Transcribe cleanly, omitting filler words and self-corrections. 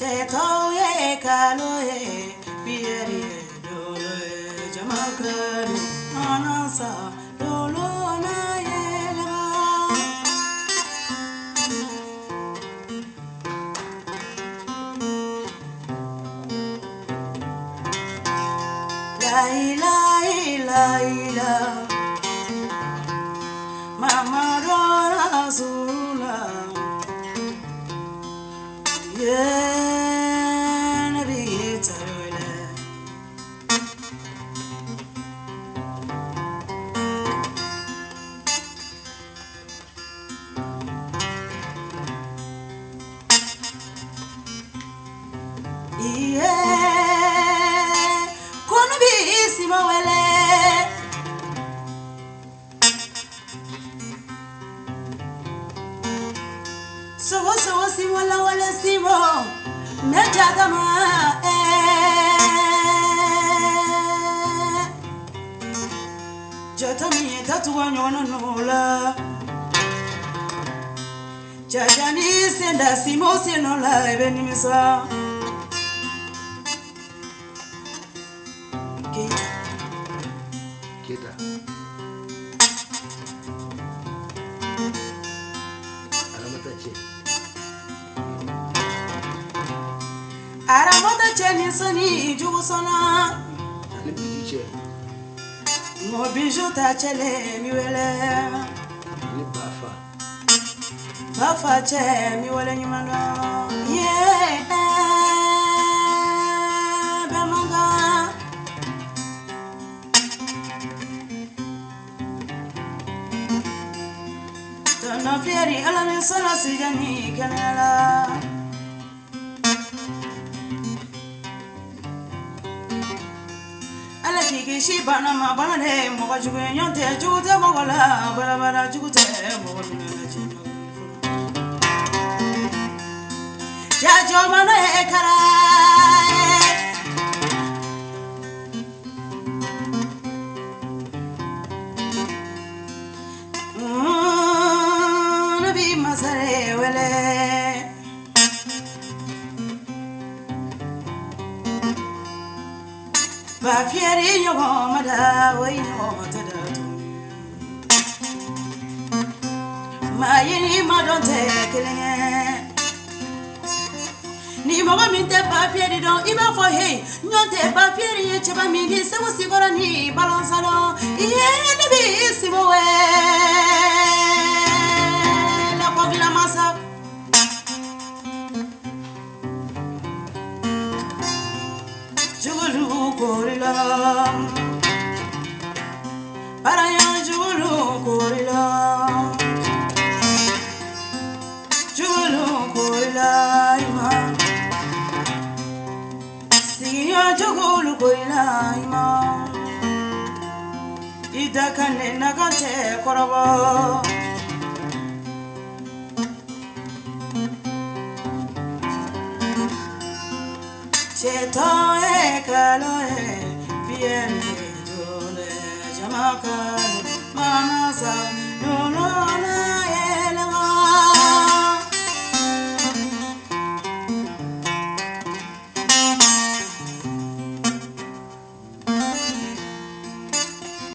Chetoye kaloye bieri doloye jamakanu anasa dolo na yelema la ila mama dora zula So simo la wala simo mejadama jatami tatuwa nyono nola jajani senda simo senola ebeni misa Kita Aramota cheni soni jugu sona ani bijuche mo biju ta chele mi wele ani bafa che mi wele nyumano bemanga tona pieri ala ne sona sijani kanala Kishi bana ma bana de mo ga jugu nyonte jugu mo wala bara bara jugu te mo jugu na jima ja jo mana e kara nabi masare wele ba fieri yo mada way no tada ma yini ma don te kelenge ni mo ba min te ba fieri don iba fo hey nyote ba fieri ye cheba mi ni se wosi gora ni balansalo iye ne bi simo we la pogla masa Gorilla, para julu gorilla, ima. Siya julu gorilla, ima. Ida kane nagate korabo. Chetoye kaloye bieri dole jamakanu manasa